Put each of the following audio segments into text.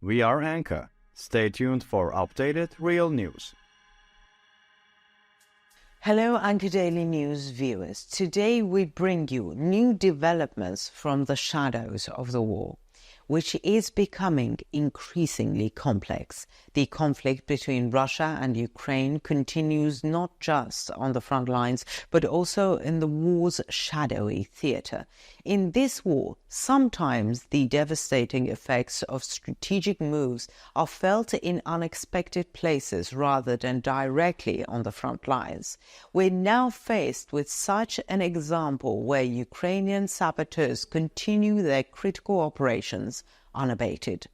We are Anchor. Stay tuned for updated real news. Hello, Anchor Daily News viewers. Today we bring you new developments from the shadows of the war, which is becoming increasingly complex. The conflict between Russia and Ukraine continues not just on the front lines, but also in the war's shadowy theatre. In this war, sometimes the devastating effects of strategic moves are felt in unexpected places rather than directly on the front lines. We're now faced with such an example where Ukrainian saboteurs continue their critical operations unabated.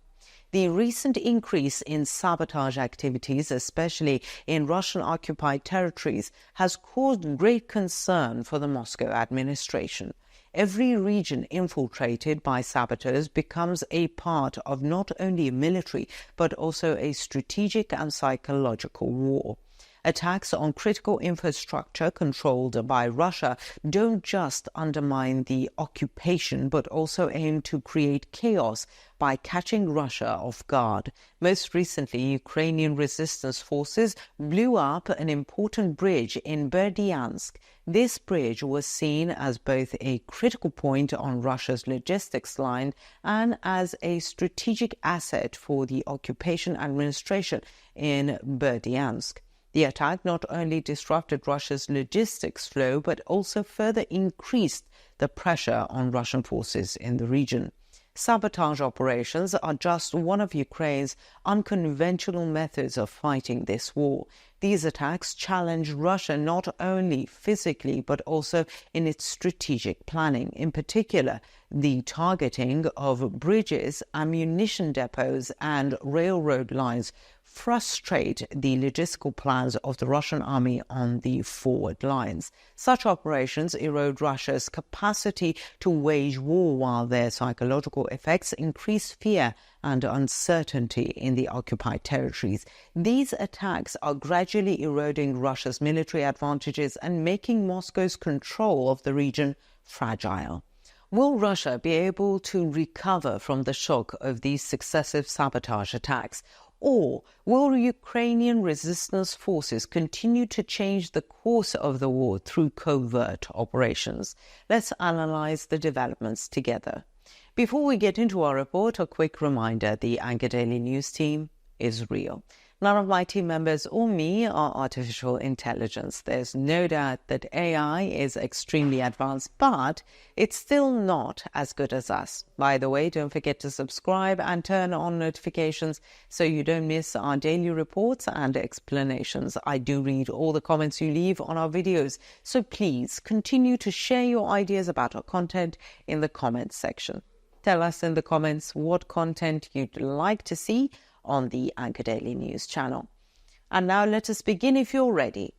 The recent increase in sabotage activities, especially in Russian-occupied territories, has caused great concern for the Moscow administration. Every region infiltrated by saboteurs becomes a part of not only a military, but also a strategic and psychological war. Attacks on critical infrastructure controlled by Russia don't just undermine the occupation, but also aim to create chaos by catching Russia off guard. Most recently, Ukrainian resistance forces blew up an important bridge in Berdyansk. This bridge was seen as both a critical point on Russia's logistics line and as a strategic asset for the occupation administration in Berdyansk. The attack not only disrupted Russia's logistics flow, but also further increased the pressure on Russian forces in the region. Sabotage operations are just one of Ukraine's unconventional methods of fighting this war. These attacks challenge Russia not only physically, but also in its strategic planning. In particular, the targeting of bridges, ammunition depots, and railroad lines frustrate the logistical plans of the Russian army on the forward lines. Such operations erode Russia's capacity to wage war, while their psychological effects increase fear and uncertainty in the occupied territories. These attacks are gradually eroding Russia's military advantages and making Moscow's control of the region fragile. Will Russia be able to recover from the shock of these successive sabotage attacks? Or will Ukrainian resistance forces continue to change the course of the war through covert operations? Let's analyze the developments together. Before we get into our report, a quick reminder: the Anchor Daily News team is real. None of my team members or me are artificial intelligence. There's no doubt that AI is extremely advanced, but it's still not as good as us. By the way, don't forget to subscribe and turn on notifications so you don't miss our daily reports and explanations. I do read all the comments you leave on our videos, so please continue to share your ideas about our content in the comments section. Tell us in the comments what content you'd like to see on the Anchor Daily News channel. And now let us begin if you're ready.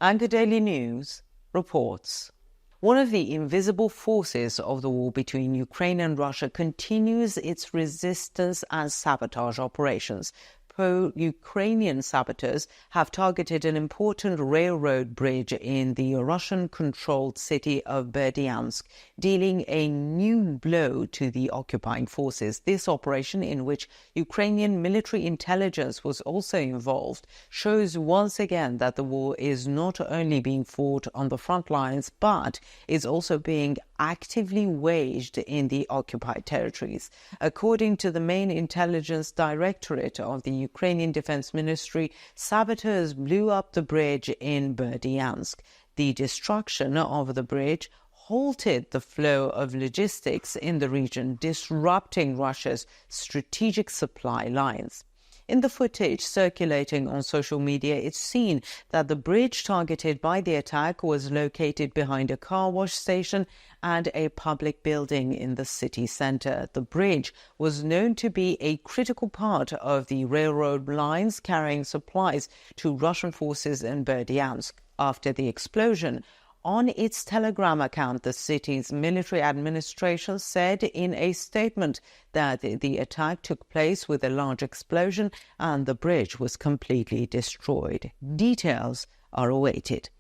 Anchor Daily News reports. One of the invisible forces of the war between Ukraine and Russia continues its resistance and sabotage operations. Pro-Ukrainian saboteurs have targeted an important railroad bridge in the Russian-controlled city of Berdyansk, dealing a new blow to the occupying forces. This operation, in which Ukrainian military intelligence was also involved, shows once again that the war is not only being fought on the front lines, but is also being actively waged in the occupied territories. According to the main intelligence directorate of the Ukrainian Defense Ministry, saboteurs blew up the bridge in Berdyansk. The destruction of the bridge halted the flow of logistics in the region, disrupting Russia's strategic supply lines. In the footage circulating on social media, it's seen that the bridge targeted by the attack was located behind a car wash station and a public building in the city center. The bridge was known to be a critical part of the railroad lines carrying supplies to Russian forces in Berdyansk. After the explosion, on its Telegram account, the city's military administration said in a statement that the attack took place with a large explosion and the bridge was completely destroyed. Details are awaited,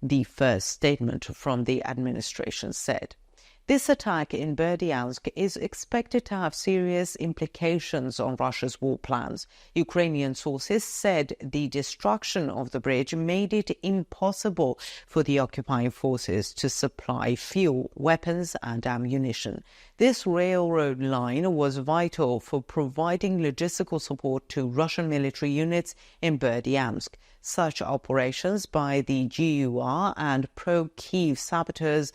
the first statement from the administration said. This attack in Berdyansk is expected to have serious implications on Russia's war plans. Ukrainian sources said the destruction of the bridge made it impossible for the occupying forces to supply fuel, weapons and ammunition. This railroad line was vital for providing logistical support to Russian military units in Berdyansk. Such operations by the GUR and pro-Kiev saboteurs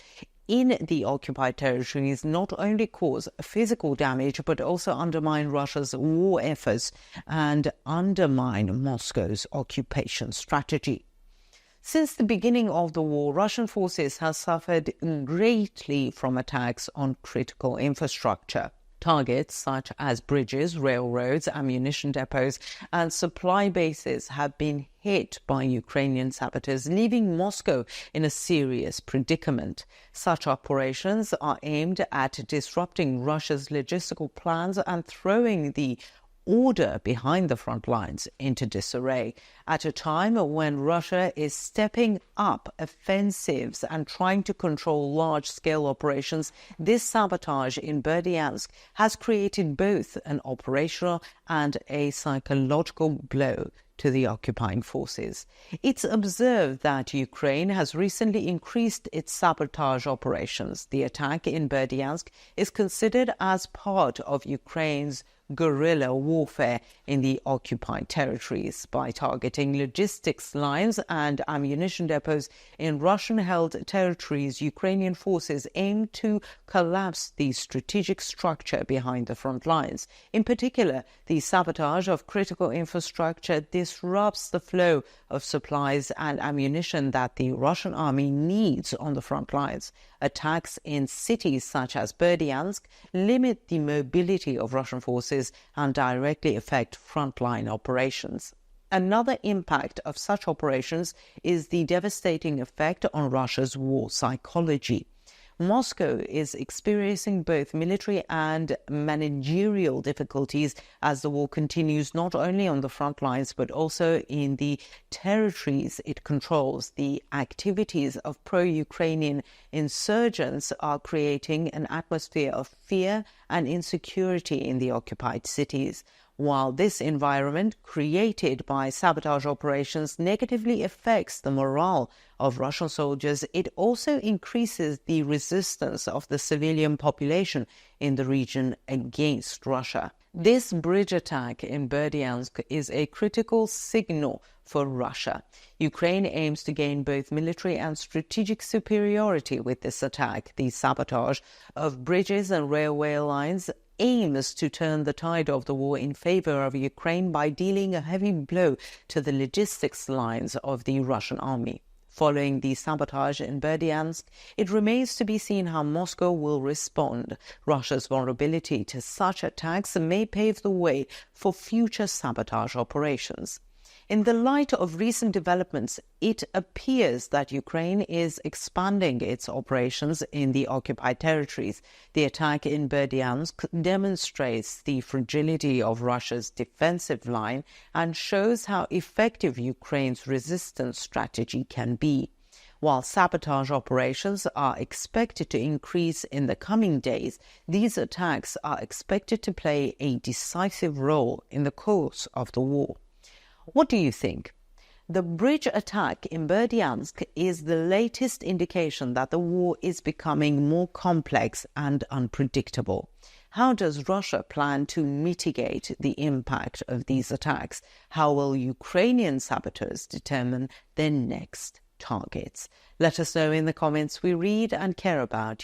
in the occupied territories not only cause physical damage but also undermine Russia's war efforts and undermine Moscow's occupation strategy. Since the beginning of the war, Russian forces have suffered greatly from attacks on critical infrastructure. Targets such as bridges, railroads, ammunition depots and supply bases have been hit by Ukrainian saboteurs, leaving Moscow in a serious predicament. Such operations are aimed at disrupting Russia's logistical plans and throwing the order behind the front lines into disarray. At a time when Russia is stepping up offensives and trying to control large-scale operations, this sabotage in Berdyansk has created both an operational and a psychological blow to the occupying forces. It's observed that Ukraine has recently increased its sabotage operations. The attack in Berdyansk is considered as part of Ukraine's guerrilla warfare in the occupied territories. By targeting logistics lines and ammunition depots in Russian-held territories, Ukrainian forces aim to collapse the strategic structure behind the front lines. In particular, the sabotage of critical infrastructure disrupts the flow of supplies and ammunition that the Russian army needs on the front lines. Attacks in cities such as Berdyansk limit the mobility of Russian forces and directly affect frontline operations. Another impact of such operations is the devastating effect on Russia's war psychology. Moscow is experiencing both military and managerial difficulties as the war continues not only on the front lines but also in the territories it controls. The activities of pro-Ukrainian insurgents are creating an atmosphere of fear and insecurity in the occupied cities. While this environment created by sabotage operations negatively affects the morale of Russian soldiers, it also increases the resistance of the civilian population in the region against Russia. This bridge attack in Berdyansk is a critical signal for Russia. Ukraine aims to gain both military and strategic superiority with this attack. The sabotage of bridges and railway lines aims to turn the tide of the war in favor of Ukraine by dealing a heavy blow to the logistics lines of the Russian army. Following the sabotage in Berdyansk, it remains to be seen how Moscow will respond. Russia's vulnerability to such attacks may pave the way for future sabotage operations. In the light of recent developments, it appears that Ukraine is expanding its operations in the occupied territories. The attack in Berdyansk demonstrates the fragility of Russia's defensive line and shows how effective Ukraine's resistance strategy can be. While sabotage operations are expected to increase in the coming days, these attacks are expected to play a decisive role in the course of the war. What do you think? The bridge attack in Berdyansk is the latest indication that the war is becoming more complex and unpredictable. How does Russia plan to mitigate the impact of these attacks? How will Ukrainian saboteurs determine their next targets? Let us know in the comments. We read and care about